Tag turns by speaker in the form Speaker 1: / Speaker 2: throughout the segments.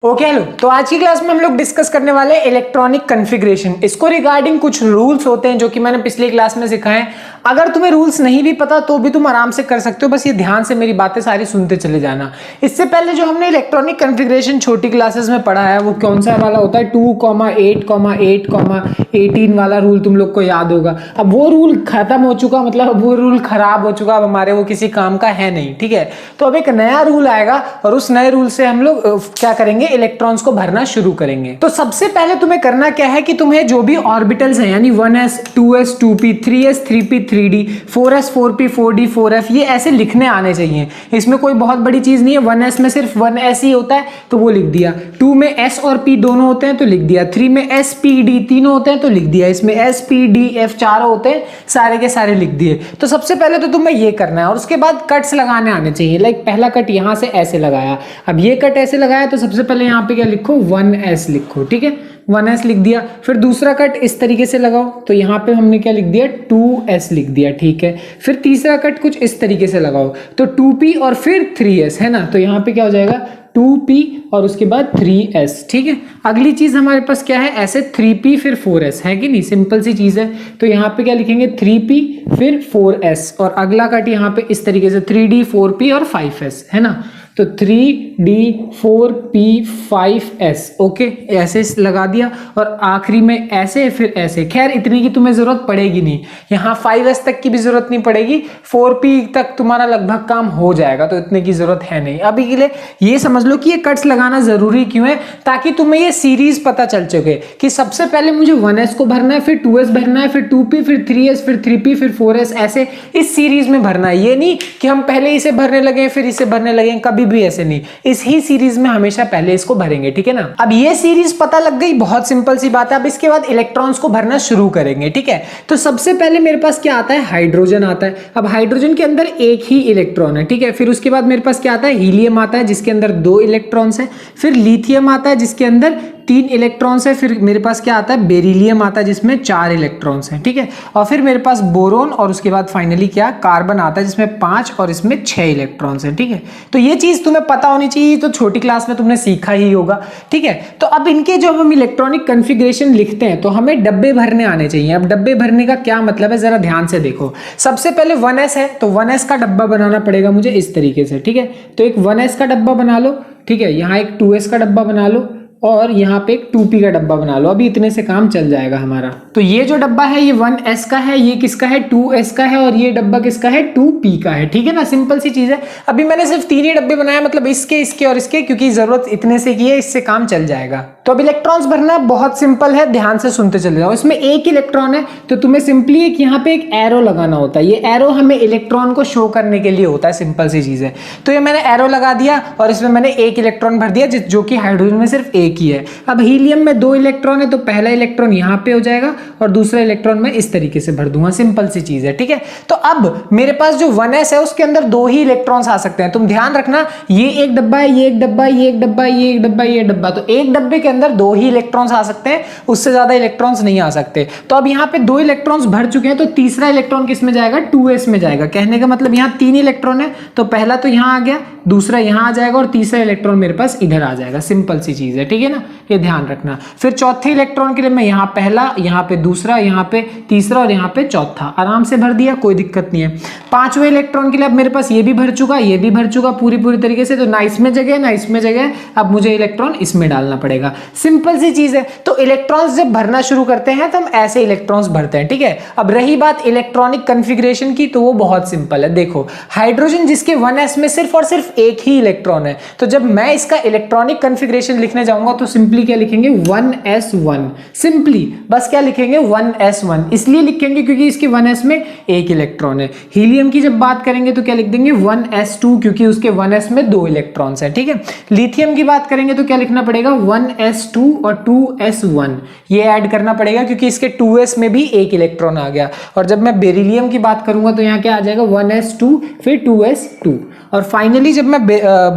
Speaker 1: Okay hello, तो आज की क्लास में हम लोग डिस्कस करने वाले हैं इलेक्ट्रॉनिक कॉन्फ़िगरेशन। इसको रिगार्डिंग कुछ रूल्स होते हैं जो कि मैंने पिछली क्लास में सिखाए। अगर तुम्हें रूल्स नहीं भी पता तो भी तुम आराम से कर सकते हो, बस ये ध्यान से मेरी बातें सारी सुनते चले जाना। इससे पहले जो हमने इलेक्ट्रॉनिक कॉन्फ़िगरेशन छोटी क्लासेस में पढ़ा है वो कौन सा वाला होता है, 2,8,8,18 वाला रूल तुम लोग को याद होगा। अब वो रूल खत्म हो चुका, मतलब वो रूल खराब हो चुका, अब हमारे वो किसी काम का है नहीं, ठीक है। तो अब एक नया रूल आएगा और उस नए रूल से हम लोग क्या करेंगे, इलेक्ट्रॉन्स को भरना शुरू करेंगे। तो सबसे पहले तुम्हें करना क्या है कि तुम्हें जो भी ऑर्बिटल्स हैं यानी 1s 2s 2p 3s 3p 3d 4s 4p 4d 4f ये ऐसे लिखने आने चाहिए। इसमें कोई बहुत बड़ी चीज नहीं है। 1s में सिर्फ 1s ही होता है तो वो लिख दिया, 2 में s और p दोनों होते हैं तो लिख दिया, 3 में s p d तीनों होते हैं तो लिख दिया, इसमें s p d f चारों होते हैं, सारे के सारे लिख दिए। तो सबसे पहले तो तुम्हें ये करना है और उसके बाद कट्स लगाने आने चाहिए। लाइक पहला कट यहां से ऐसे लगाया, अब ये कट ऐसे लगाया तो सबसे पहले यहाँ पे क्या लिखो, 1s लिखो, ठीक है, 1s लिख दिया। फिर दूसरा कट इस तरीके से लगाओ तो यहाँ पे हमने क्या लिख दिया, 2s लिख दिया, ठीक है। फिर तीसरा कट कुछ इस तरीके से लगाओ तो 2p और फिर 3s है ना, तो यहाँ पे क्या हो जाएगा 2p और उसके बाद 3s, ठीक है। अगली चीज हमारे पास क्या है, ऐसे 3p फिर 4s है कि नहीं, सिंपल सी चीज है। तो यहाँ पे क्या लिखेंगे 3p फिर 4s और अगला कट यहाँ पे इस तरीके से 3d 4p और 5s है ना, तो 3d 4p 5s, ओके, ऐसे लगा दिया और आखिरी में ऐसे फिर ऐसे। खैर इतने की तुम्हें जरूरत पड़ेगी नहीं, यहाँ 5s तक की भी जरूरत नहीं पड़ेगी, 4p तक तुम्हारा लगभग काम हो जाएगा, तो इतने की जरूरत है नहीं। अभी के लिए ये समझ लो कि ये कट्स लगाना जरूरी क्यों है, ताकि तुम्हें ये सीरीज पता चल सके कि सबसे पहले मुझे 1s को भरना है, फिर 2s भरना है, फिर 2p फिर 3s फिर 3p फिर 4s, ऐसे इस सीरीज में भरना है। ये नहीं कि हम पहले इसे भरने लगे फिर इसे भरने लगे, कभी भी ऐसे नहीं, इस ही सीरीज में हमेशा पहले इसको भरेंगे, ठीक है ना। अब ये सीरीज पता लग गई, बहुत सिंपल सी बात है। अब इसके बाद इलेक्ट्रॉन्स को भरना शुरू करेंगे, ठीक है। तो सबसे पहले मेरे पास क्या आता है, हाइड्रोजन आता है। अब हाइड्रोजन के अंदर एक ही इलेक्ट्रॉन है, ठीक है। फिर उसके बाद मेरे पास क्या आता है, हीलियम आता है जिसके अंदर 2 इलेक्ट्रॉन्स है। फिर लिथियम आता है जिसके अंदर 3 इलेक्ट्रॉन्स है। फिर मेरे पास क्या आता है, बेरिलियम आता है जिसमें 4 इलेक्ट्रॉन्स हैं, ठीक है। और फिर मेरे पास बोरोन और उसके बाद फाइनली क्या, कार्बन आता है जिसमें 5 और इसमें 6 इलेक्ट्रॉन्स हैं, ठीक है। तो ये चीज तुम्हें पता होनी चाहिए, तो छोटी क्लास में तुमने सीखा ही होगा, ठीक है। तो अब इनके जो हम इलेक्ट्रॉनिक कॉन्फ़िगरेशन लिखते हैं तो हमें डब्बे भरने आने चाहिए। अब डब्बे भरने का क्या मतलब है, जरा ध्यान से देखो। सबसे पहले 1s है तो 1s का डब्बा बनाना पड़ेगा मुझे इस तरीके से, ठीक है। तो एक 1s का डब्बा बना लो, ठीक है। यहाँ एक 2s का डब्बा बना लो और यहाँ पे एक 2p का डब्बा बना लो। अभी इतने से काम चल जाएगा हमारा। तो ये जो डब्बा है ये 1s का है, ये किसका है, 2s का है, और ये डब्बा किसका है, 2p का है, ठीक है ना। सिंपल सी चीज है। अभी मैंने सिर्फ 3 ही डब्बे बनाए, मतलब इसके इसके और इसके, क्योंकि जरूरत इतने से की है, इससे काम चल जाएगा। तो अब इलेक्ट्रॉन्स भरना बहुत सिंपल है, ध्यान से सुनते चले जाओ। इसमें एक इलेक्ट्रॉन है तो तुम्हें सिंपली एक यहाँ पे एक एरो लगाना होता है। ये एरो हमें इलेक्ट्रॉन को शो करने के लिए होता है, सिंपल सी चीज है। तो ये मैंने एरो लगा दिया और इसमें मैंने एक इलेक्ट्रॉन भर दिया जो कि हाइड्रोजन में सिर्फ एक ही है। अब हीलियम में 2 इलेक्ट्रॉन है तो पहला इलेक्ट्रॉन यहाँ पे हो जाएगा और दूसरा इलेक्ट्रॉन मैं इस तरीके से भर दूंगा, सिंपल सी चीज है, ठीक है। तो अब मेरे पास जो 1s है उसके अंदर 2 ही इलेक्ट्रॉन्स आ सकते हैं। तुम ध्यान रखना, ये एक डब्बा है, ये एक डब्बा, ये एक डब्बा, ये एक डब्बा, ये डब्बा, तो एक डब्बे के अंदर 2 ही इलेक्ट्रॉन्स आ सकते हैं, उससे ज्यादा इलेक्ट्रॉन्स नहीं आ सकते। तो अब यहाँ पे 2 इलेक्ट्रॉन्स भर चुके हैं तो तीसरा इलेक्ट्रॉन किस में जाएगा, 2s में जाएगा। कहने का मतलब यहाँ 3 इलेक्ट्रॉन है तो पहला तो यहाँ आ गया, दूसरा यहाँ आ जाएगा और तीसरा इलेक्ट्रॉन मेरे पास इधर आ जाएगा, सिंपल सी चीज है, ठीक है ना, ये ध्यान रखना। फिर चौथे इलेक्ट्रॉन के लिए मैं यहाँ पहला, यहाँ पे दूसरा, यहाँ पे तीसरा और यहाँ पे चौथा आराम से भर दिया, कोई दिक्कत नहीं है। 5वें इलेक्ट्रॉन के लिए अब मेरे पास ये भी भर चुका, ये भी भर चुका पूरी तरीके से, तो ना इसमें जगह ना इसमें जगह, अब मुझे इलेक्ट्रॉन इसमें डालना पड़ेगा, सिंपल सी चीज है। तो इलेक्ट्रॉन्स जब भरना शुरू करते हैं तो हम ऐसे इलेक्ट्रॉन्स भरते हैं, ठीक है। अब रही बात इलेक्ट्रॉनिक कॉन्फ़िगरेशन की, तो वो बहुत सिंपल है। देखो हाइड्रोजन जिसके 1s में सिर्फ और सिर्फ एक ही इलेक्ट्रॉन है, तो जब मैं इसका इलेक्ट्रॉनिक कॉन्फ़िगरेशन लिखने जाऊंगा तो सिंपली क्या लिखेंगे, 1s1, सिंपली बस क्या लिखेंगे, 1s1। इसलिए लिखेंगे क्योंकि इसके 1s में एक इलेक्ट्रॉन है। हीलियम की जब बात करेंगे तो क्या लिख देंगे, 1s2, क्योंकि उसके 1s में 2 इलेक्ट्रॉन्स है, ठीक है। लिथियम की बात करेंगे तो क्या लिखना पड़ेगा, 1s2 और 2s1, ये ऐड करना पड़ेगा क्योंकि इसके 2s में भी एक इलेक्ट्रॉन आ गया। और जब मैं बेरिलियम की बात करूंगा तो यहाँ क्या आ जाएगा, 1s2 फिर 2s2। और फाइनली जब मैं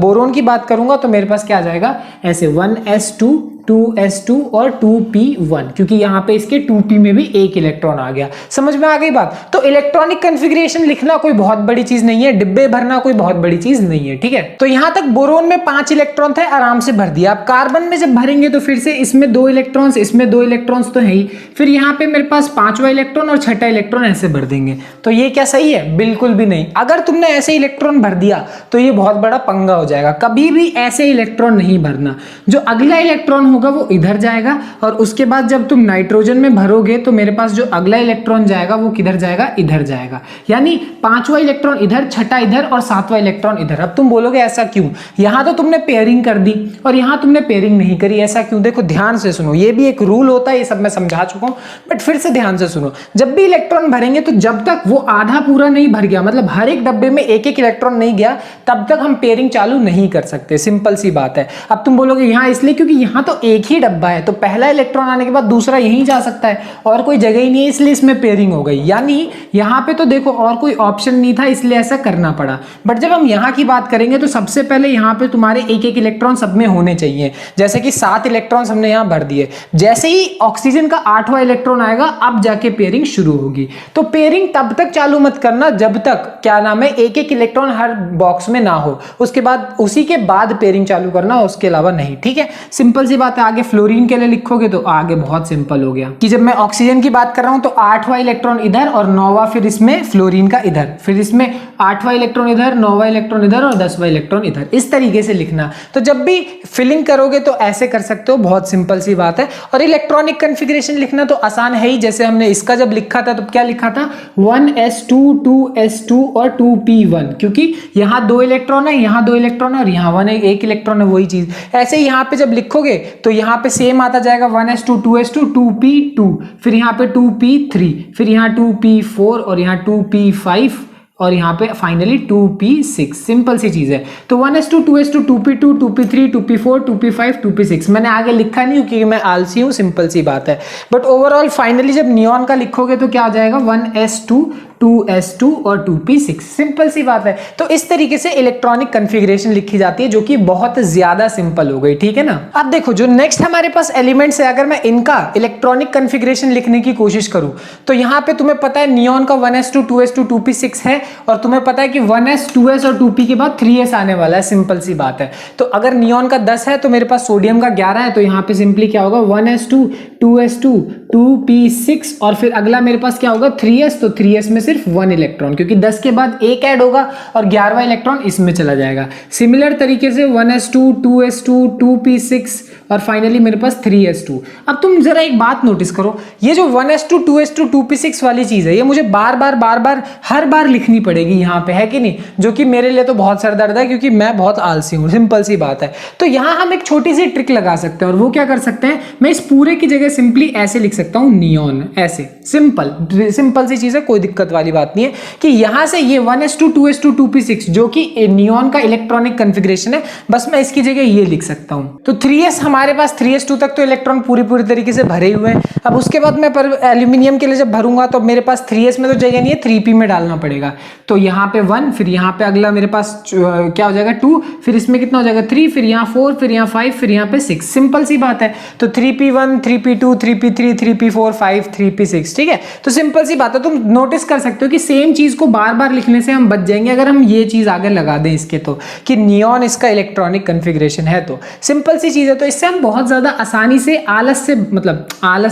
Speaker 1: बोरोन की बात करूंगा तो मेरे पास क्या आ जाएगा, ऐसे 1s2 2s2 और 2p1, क्योंकि यहाँ पे इसके 2p में भी एक इलेक्ट्रॉन आ गया। समझ में आ गई बात? तो इलेक्ट्रॉनिक कन्फिग्रेशन लिखना कोई बहुत बड़ी चीज नहीं है, डिब्बे भरना कोई बहुत बड़ी चीज नहीं है, ठीक है। तो यहां तक बोरोन में 5 इलेक्ट्रॉन थे, आराम से भर दिया। अब कार्बन में जब भरेंगे तो फिर से इसमें 2 इलेक्ट्रॉन्स, इसमें 2 इलेक्ट्रॉन्स तो है ही, फिर यहाँ पे मेरे पास 5वां इलेक्ट्रॉन और 6ठा इलेक्ट्रॉन ऐसे भर देंगे। तो ये क्या सही है? बिल्कुल भी नहीं। अगर तुमने ऐसे इलेक्ट्रॉन भर दिया तो ये बहुत बड़ा पंगा हो जाएगा। कभी भी ऐसे इलेक्ट्रॉन नहीं भरना। जो अगला इलेक्ट्रॉन होगा वो इधर जाएगा, और उसके बाद जब तुम नाइट्रोजन में भरोगे तो मेरे पास जो अगला इलेक्ट्रॉन जाएगा वो किधर जाएगा? इधर जाएगा। यानी 5वां इलेक्ट्रॉन इधर, 6ठा इधर और 7वां इलेक्ट्रॉन इधर। अब तुम बोलोगे ऐसा क्यों? यहां तो तुमने पेयरिंग कर दी और यहां तुमने पेयरिंग नहीं करी, ऐसा क्यों? देखो ध्यान से सुनो, ये भी एक रूल होता है, ये सब मैं समझा चुका हूं, बट फिर से ध्यान से सुनो। जब भी इलेक्ट्रॉन भरेंगे तो जब तक वो आधा पूरा नहीं भर गया, मतलब हर एक डब्बे में एक एक इलेक्ट्रॉन नहीं गया, तब तक हम पेयरिंग चालू नहीं कर सकते। सिंपल सी बात है। अब तुम बोलोगे यहां इसलिए क्योंकि यहां तो एक ही डब्बा है, तो पहला इलेक्ट्रॉन आने के बाद दूसरा यहीं जा सकता है और कोई जगह ही नहीं है, इसलिए इसमें पेयरिंग हो गई। यानी यहां पे तो देखो और कोई ऑप्शन नहीं था, इसलिए ऐसा करना पड़ा। बट जब हम यहां की बात करेंगे तो सबसे पहले यहां पे तुम्हारे एक एक इलेक्ट्रॉन सब में होने चाहिए। जैसे कि 7 इलेक्ट्रॉन्स हमने यहां भर दिए, जैसे ही ऑक्सीजन का 8वां इलेक्ट्रॉन आएगा अब जाके पेयरिंग शुरू होगी। तो पेयरिंग तब तक चालू मत करना जब तक क्या नाम है एक एक इलेक्ट्रॉन हर बॉक्स में ना हो, उसके बाद उसी के बाद पेयरिंग चालू करना, उसके अलावा नहीं, ठीक है। सिंपल सी बात है। आगे फ्लोरीन के लिए लिखोगे तो आगे बहुत सिंपल हो गया कि जब मैं ऑक्सीजन की बात कर रहा हूं तो 8वां इलेक्ट्रॉन इधर और 9वां फिर इसमें फ्लोरीन का इधर, फिर इसमें 8वां इलेक्ट्रॉन इधर, 9वां इलेक्ट्रॉन इधर और 10वां इलेक्ट्रॉन इधर, इस तरीके से लिखना। तो जब भी फिलिंग करोगे तो ऐसे कर सकते हो, बहुत सिंपल सी बात है। और इलेक्ट्रॉनिक कन्फिग्रेशन लिखना तो आसान है ही। जैसे हमने इसका जब लिखा था तो क्या लिखा था? 1s2 2s2 और 2p1, क्योंकि यहां 2 इलेक्ट्रॉन है, यहां 2 इलेक्ट्रॉन है और यहां 1 इलेक्ट्रॉन है, वही चीज। ऐसे यहां पे जब लिखोगे तो यहां पे सेम आता जाएगा 1s2 2s2 2p2, फिर यहां पे 2p3, फिर यहां 2p4 और यहां 2p5 और यहाँ पे फाइनली 2p6। सिंपल सी चीज है। तो 1s2 2s2 2p2 2p3 2p4 2p5 2p6 मैंने आगे लिखा नहीं क्योंकि मैं आलसी हूँ, सिंपल सी बात है। बट ओवरऑल फाइनली जब नियॉन का लिखोगे तो क्या हो जाएगा? 1s2 2s2 और 2p6। सिंपल सी बात है। तो इस तरीके से इलेक्ट्रॉनिक कन्फिग्रेशन लिखी जाती है, जो कि बहुत ज्यादा सिंपल हो गई, ठीक है ना। अब देखो जो नेक्स्ट हमारे पास एलिमेंट्स है, अगर मैं इनका इलेक्ट्रॉनिक कन्फिग्रेशन लिखने की कोशिश करूं तो यहां पे तुम्हें पता है नियॉन का 1s2 2s2 2p6 है, और तुम्हें पता है कि 1s 2s और 2p के बाद 3s आने वाला है। सिंपल सी बात है। तो अगर नियॉन का 10 है तो मेरे पास सोडियम का 11 है, तो यहां पे सिंपली क्या होगा? 1s2 2s2 2p6 और फिर अगला मेरे पास क्या होगा? 3s। तो 3s में सिर्फ 1 इलेक्ट्रॉन, क्योंकि 10 के बाद एक ऐड होगा और 11वां इलेक्ट्रॉन इसमें चला जाएगा। सिमिलर तरीके से 1s2 2s2 2p6 और फाइनली मेरे पास 3s2। अब तुम जरा एक बात नोटिस करो, ये जो 1s2 2s2 2p6 वाली चीज है, ये मुझे बार बार हर बार लिखनी पड़ेगी यहाँ पे, है कि नहीं? जो कि मेरे लिए तो बहुत सरदर्द है, क्योंकि मैं बहुत आलसी हूँ। सिंपल सी बात है। तो यहाँ हम एक छोटी सी ट्रिक लगा सकते हैं, और वो क्या कर सकते हैं? मैं इस पूरे की जगह सिंपली ऐसे लिख सकता हूँ, नियॉन, ऐसे। सिंपल सी चीज है, कोई दिक्कत वाली बात नहीं है कि यहां से ये 1s2 2s2 2p6 जो कि नियॉन का इलेक्ट्रॉनिक कन्फिग्रेशन है, बस मैं इसकी जगह ये लिख सकता हूं। तो 3s हमारे पास 3s2 तक तो इलेक्ट्रॉन पूरी तरीके से भरे हुए हैं। अब उसके बाद मैं एल्यूमिनियम के लिए जब भरूंगा तो मेरे पास 3s में तो जगह नहीं है, 3p में डालना पड़ेगा। तो यहाँ पे 1, फिर यहाँ पे अगला मेरे पास क्या हो जाएगा? 2, फिर इसमें कितना हो जाएगा? 3, फिर यहाँ 4, फिर यहाँ 5, फिर यहाँ पे 6। सिंपल सी बात है। तो 3p1 3p2 3p3 3p4 5 3p6, ठीक है। तो सिंपल सी बात है। तुम नोटिस कर सकते हो कि सेम चीज को बार बार लिखने से हम बच जाएंगे अगर हम ये चीज आगे लगा दें इसके, तो कि नियॉन इसका इलेक्ट्रॉनिक कन्फिग्रेशन है। तो सिंपल सी चीज है। तो इससे हम बहुत ज्यादा आसानी से आलस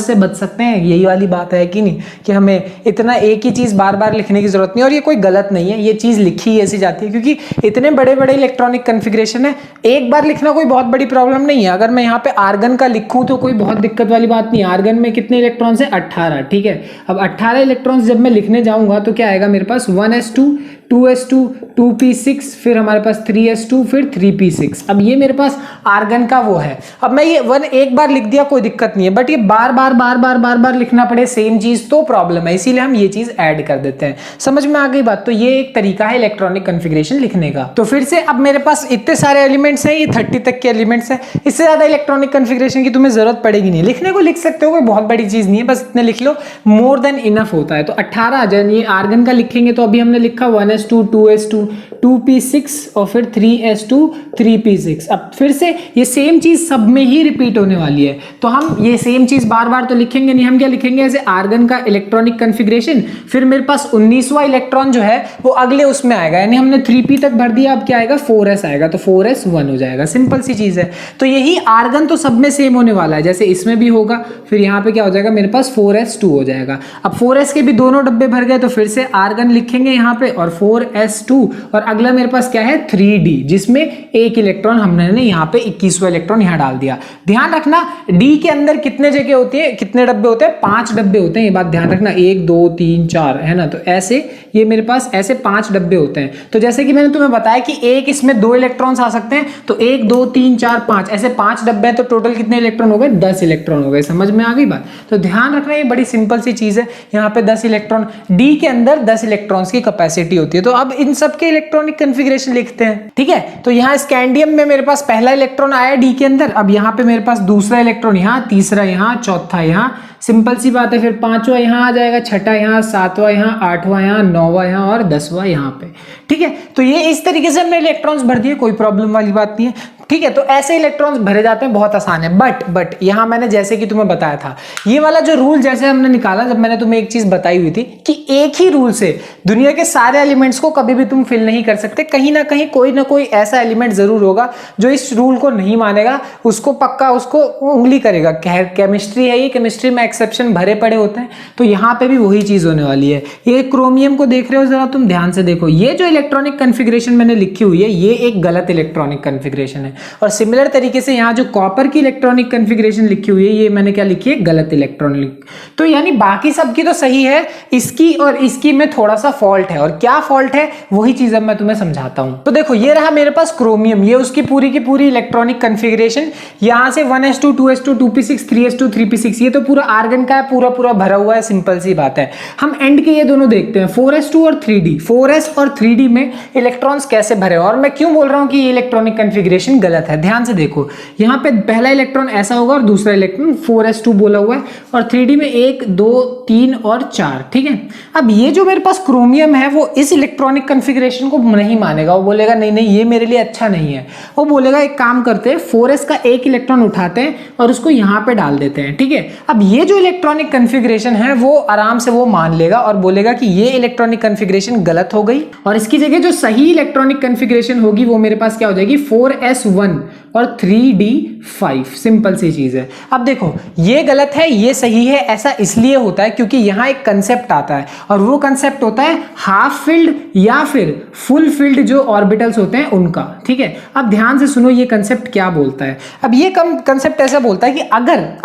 Speaker 1: से बच सकते हैं। यही वाली बात है कि नहीं, कि हमें इतना एक ही चीज बार बार लिखने की जरूरत नहीं। और ये कोई गलत नहीं है, ये चीज लिखी ऐसी जाती है क्योंकि इतने बड़े बड़े इलेक्ट्रॉनिक कन्फिग्रेशन है, एक बार लिखना कोई बहुत बड़ी प्रॉब्लम नहीं है। अगर मैं यहाँ पे आर्गन का लिखूं तो कोई बहुत दिक्कत वाली बात नहीं है। आर्गन में कितने इलेक्ट्रॉन्स है? 18, ठीक है। अब 18 इलेक्ट्रॉन्स जब मैं लिखने जाऊंगा तो क्या आएगा मेरे पास? 1s2 2s2 2p6, फिर हमारे पास 3s2, फिर 3p6। अब ये मेरे पास आर्गन का वो है। अब मैं ये 1 एक बार लिख दिया कोई दिक्कत नहीं है, बट ये बार बार लिखना पड़े सेम चीज तो प्रॉब्लम है, इसीलिए हम ये चीज ऐड कर देते हैं। समझ में आ गई बात? तो ये एक तरीका है इलेक्ट्रॉनिक कन्फिग्रेशन लिखने का। तो फिर से अब मेरे पास इतने सारे एलिमेंट्स हैं, ये 30 तक के एलिमेंट्स हैं, इससे ज्यादा इलेक्ट्रॉनिक कन्फिग्रेशन की तुम्हें जरूरत पड़ेगी नहीं। लिखने को लिख सकते हो, कोई बहुत बड़ी चीज नहीं है, बस इतने लिख लो, मोर देन इनफ होता है। तो 18 जन ये आर्गन का लिखेंगे तो अभी हमने लिखा 1s2 1s2 2s2 2p6 और फिर 3s2 3p6। अब फिर से ये सेम चीज सब में ही रिपीट होने वाली है, तो हम ये सेम चीज बार बार तो लिखेंगे नहीं, हम क्या लिखेंगे ऐसे आर्गन का इलेक्ट्रॉनिक कन्फिग्रेशन, फिर मेरे पास 19वां इलेक्ट्रॉन जो है वो अगले उसमें आएगा, यानी हमने 3p तक भर दिया, अब क्या आएगा 4s आएगा, तो 4s1 हो जाएगा। सिंपल सी चीज है। तो यही आर्गन तो सब में सेम होने वाला है, जैसे इसमें भी होगा, फिर यहाँ पे क्या हो जाएगा मेरे पास 4s2 हो जाएगा। अब 4s के भी दोनों डब्बे भर गए, तो फिर से आर्गन लिखेंगे यहाँ पे और 4s2, और अगला मेरे पास क्या है 3d, जिसमें एक इलेक्ट्रॉन हमने यहाँ पे 21वां इलेक्ट्रॉन यहाँ डाल दिया। ध्यान रखना d के अंदर कितने जगह होती है, कितने डब्बे होते हैं, 5 डब्बे होते हैं, ये बात ध्यान रखना, 1 2 3 4 है ना। तो ऐसे ये मेरे पास ऐसे 5 डब्बे होते हैं। तो जैसे कि मैंने तुम्हें बताया कि एक इसमें 2 इलेक्ट्रॉन्स आ सकते हैं, तो 1 2 3 4 5 ऐसे 5 डब्बे हैं, तो टोटल कितने इलेक्ट्रॉन हो गए 10 इलेक्ट्रॉन हो गए। समझ में आ गई बात। तो ध्यान रखना ये बड़ी सिंपल सी चीज है। यहाँ पे 10 इलेक्ट्रॉन, डी के अंदर 10 इलेक्ट्रॉन्स की कैपेसिटी होती है। तो अब इन सब के इलेक्ट्रॉनिक कन्फिग्रेशन लिखते हैं, ठीक है। तो यहाँ स्कैंडियम में मेरे पास पहला इलेक्ट्रॉन आया डी के अंदर, अब यहाँ पे मेरे पास दूसरा इलेक्ट्रॉन यहाँ, तीसरा यहाँ, चौथा यहाँ, सिंपल सी बात है। फिर 5वां यहाँ आ जाएगा, छठा यहाँ, 7वां यहाँ, 8वां यहाँ, 9वां यहाँ और 10वां यहाँ पे, ठीक है। तो ये इस तरीके से हमने इलेक्ट्रॉन्स भर दिए, कोई प्रॉब्लम वाली बात नहीं है, ठीक है। तो ऐसे इलेक्ट्रॉन्स भरे जाते हैं, बहुत आसान है। बट यहाँ मैंने जैसे कि तुम्हें बताया था, ये वाला जो रूल जैसे हमने निकाला, जब मैंने तुम्हें एक चीज बताई हुई थी कि एक ही रूल से दुनिया के सारे एलिमेंट्स को कभी भी तुम फिल नहीं कर सकते, कहीं ना कहीं कोई ना कोई ऐसा एलिमेंट जरूर होगा जो इस रूल को नहीं मानेगा, उसको पक्का उसको उंगली करेगा। केमिस्ट्री है ये, केमिस्ट्री में एक्सेप्शन भरे पड़े होते हैं, तो यहाँ पे भी वही चीज होने वाली है। ये क्रोमियम को देख रहे हो, जरा तुम ध्यान से देखो, ये जो इलेक्ट्रॉनिक कन्फिग्रेशन मैंने लिखी हुई है, ये एक गलत इलेक्ट्रॉनिक कन्फिग्रेशन है। और सिमिलर तरीके से यहाँ जो कॉपर की इलेक्ट्रॉनिक कन्फिग्रेशन लिखी हुई है, ये मैंने क्या लिखी है गलत इलेक्ट्रॉनिक। तो यानी बाकी सबकी तो सही है, इसकी और इसकी में थोड़ा सा फॉल्ट है। और क्या फॉल्ट है वही चीज अब मैं तुम्हें समझाता हूं। तो देखो ये रहा मेरे पास क्रोमियम, ये उसकी पूरी की पूरी इलेक्ट्रॉनिक कन्फिग्रेशन, यहां से 1s2 2s2 2p6 3s2 3p6, ये तो पूरा आर्गन का है, पूरा भरा हुआ है, सिंपल सी बात है। हम एंड के ये दोनों देखते हैं 4s2 और 3d, 4s और 3d में इलेक्ट्रॉन्स कैसे भरे, और मैं क्यों बोल रहा हूं कि ये इलेक्ट्रॉनिक कन्फिग्रेशन गलत है। ध्यान से देखो, यहाँ पे पहला इलेक्ट्रॉन ऐसा होगा और दूसरा इलेक्ट्रॉन 4s2 बोला हुआ है, और 3d में 1 2 3 और 4, ठीक है। अब ये जो मेरे पास क्रोमियम है वो इस इलेक्ट्रॉनिक कन्फिग्रेशन को नहीं मानेगा, वो बोलेगा नहीं ये मेरे लिए अच्छा नहीं है। वो बोलेगा एक काम करते हैं, 4s का एक इलेक्ट्रॉन उठाते हैं और उसको यहाँ पे डाल देते हैं, ठीक है। अब ये जो इलेक्ट्रॉनिक कन्फिग्रेशन है वो आराम से वो मान लेगा और बोलेगा कि ये इलेक्ट्रॉनिक कन्फिग्रेशन गलत हो गई, और इसकी जगह जो सही इलेक्ट्रॉनिक कन्फिग्रेशन होगी वो मेरे पास क्या हो जाएगी 4s1 और 3d5। सिंपल सी चीज है। अब देखो ये गलत है ये सही है, ऐसा इसलिए होता है क्योंकि यहां एक कंसेप्ट आता है, और वो कंसेप्ट होता है हाफ फिल्ड या फिर फुल फिल्ड जो ऑर्बिटल्स होते हैं उनका, ठीक है। अब ध्यान से सुनो ये कंसेप्ट क्या बोलता है। अब ये कंसेप्ट ऐसा बोलता है कि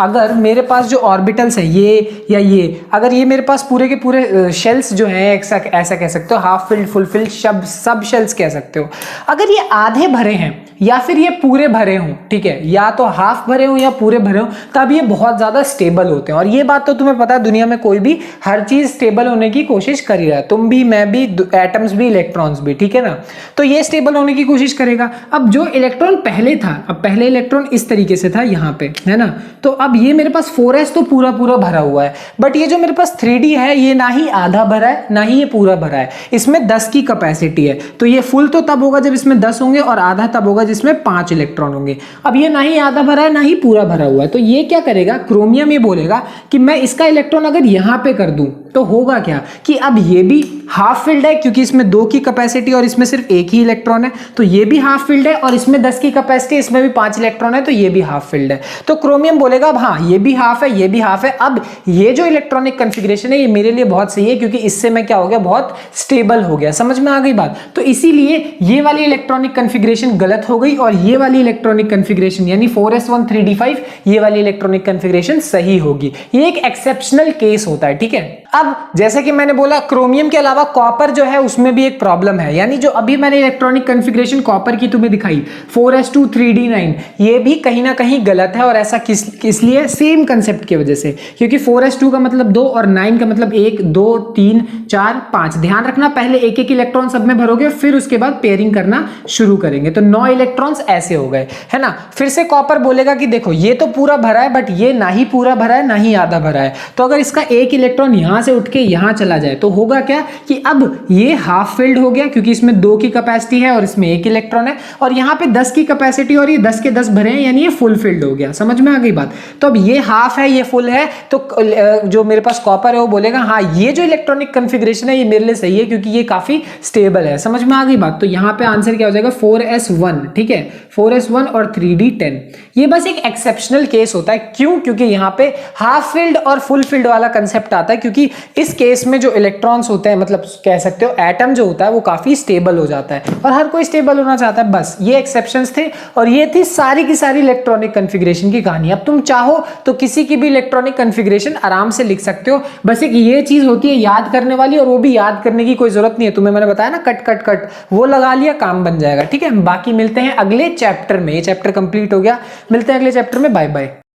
Speaker 1: अगर मेरे पास जो ऑर्बिटल्स है ये या ये, अगर ये मेरे पास पूरे के पूरे शेल्स जो है ऐसा कह सकते हो, हाफ फिल्ड फुल फिल्ड सब शेल्स कह सकते हो, अगर ये आधे भरे हैं या फिर ये पूरे भरे हों, ठीक है, या तो हाफ भरे हों या पूरे भरे हों, तब ये बहुत ज्यादा स्टेबल होते हैं। और ये बात तो तुम्हें पता है, दुनिया में कोई भी हर चीज स्टेबल होने की कोशिश कर ही रहा है, तुम भी मैं भी एटम्स भी इलेक्ट्रॉन्स भी, ठीक है ना। तो ये स्टेबल होने की कोशिश करेगा। अब जो इलेक्ट्रॉन पहले था, अब पहले इलेक्ट्रॉन इस तरीके से था यहाँ पे, है ना, तो अब ये मेरे पास 4s तो पूरा भरा हुआ है, बट ये जो मेरे पास 3d है ये ना ही आधा भरा है ना ही ये पूरा भरा है, इसमें 10 की कैपेसिटी है। तो ये फुल तो तब होगा जब इसमें 10 होंगे, और आधा तब होगा जिसमें 5 इलेक्ट्रॉन होंगे। अब ये ना ही आधा भरा है ना ही पूरा भरा हुआ है, तो ये क्या करेगा क्रोमियम, ये बोलेगा कि मैं इसका इलेक्ट्रॉन अगर यहां पे कर दूं तो होगा क्या कि अब ये भी हाफ फिल्ड है, क्योंकि इसमें 2 की कैपेसिटी और इसमें सिर्फ एक ही इलेक्ट्रॉन है, तो ये भी हाफ फिल्ड है, और इसमें 10 की कैपेसिटी इसमें भी 5 इलेक्ट्रॉन है, तो ये भी हाफ फिल्ड है। तो क्रोमियम बोलेगा अब हाँ ये भी हाफ है ये भी हाफ है, अब ये जो इलेक्ट्रॉनिक कन्फिग्रेशन है ये मेरे लिए बहुत सही है, क्योंकि इससे मैं क्या हो गया बहुत स्टेबल हो गया। समझ में आ गई बात। तो इसीलिए ये वाली इलेक्ट्रॉनिक कन्फिग्रेशन गलत हो गई, और ये वाली इलेक्ट्रॉनिक कन्फिग्रेशन यानी 4s1 3d5 ये वाली इलेक्ट्रॉनिक कन्फिग्रेशन सही होगी। ये एक एक्सेप्शनल केस होता है, ठीक है। अब जैसे कि मैंने बोला क्रोमियम के अलावा कॉपर जो है उसमें भी एक प्रॉब्लम है, यानी जो अभी मैंने इलेक्ट्रॉनिक कन्फिग्रेशन कॉपर की तुम्हें दिखाई 4s2 3d9, ये भी कहीं ना कहीं गलत है। और ऐसा किस लिए, सेम कंसेप्ट की वजह से, क्योंकि 4s2 का मतलब 2 और 9 का मतलब 1 2 3 4 5। ध्यान रखना पहले एक एक इलेक्ट्रॉन सब में भरोगे, फिर उसके बाद पेयरिंग करना शुरू करेंगे, तो 9 इलेक्ट्रॉन्स ऐसे हो गए, है ना। फिर से कॉपर बोलेगा कि देखो ये तो पूरा भरा है, बट ये ना ही पूरा भरा है ना ही आधा भरा है, तो अगर इसका एक इलेक्ट्रॉन यहां यहां से उठ के यहां चला जाए तो होगा क्या कि अब ये हाफ फिल्ड हो गया, क्योंकि इसमें 2 की कैपेसिटी है और इसमें 1 इलेक्ट्रॉन है, और यहाँ पे 10 की कैपेसिटी और ये 10 के 10 भरे हैं, यानी ये फुल फिल्ड हो गया। समझ में आ गई बात? तो अब ये हाफ है, ये फुल है, तो जो मेरे पास कॉपर है वो बोलेगा हाँ ये जो इलेक्ट्रॉनिक कन्फिग्रेशन है ये मेरे लिए सही है, क्योंकि ये काफी स्टेबल है। समझ में आ गई बात? तो यहाँ पे आंसर क्या हो जाएगा 4s1, ठीक है, 4s1 और 3d10। ये बस एक एक्सेप्शनल केस होता है। क्यों? क्योंकि यहाँ पे हाफ फिल्ड और फुल फिल्ड वाला कंसेप्ट आता है, क्योंकि इस केस में जो इलेक्ट्रॉन्स होते हैं, मतलब कह सकते हो एटम जो होता है वो काफी स्टेबल हो जाता है, और हर कोई स्टेबल होना चाहता है। बस ये एक्सेप्शंस थे, और ये थी सारी की सारी इलेक्ट्रॉनिक कन्फिग्रेशन की कहानी। अब तुम चाहो तो किसी की भी इलेक्ट्रॉनिक कन्फिग्रेशन आराम से लिख सकते हो, बस एक ये चीज होती है याद करने वाली, और वो भी याद करने की कोई जरूरत नहीं है। तुम्हें मैंने बताया ना कट कट कट, वो लगा लिया, काम बन जाएगा। ठीक है, बाकी मिलते हैं अगले चैप्टर में। ये चैप्टर कंप्लीट हो गया, मिलते हैं अगले चैप्टर में। Bye bye.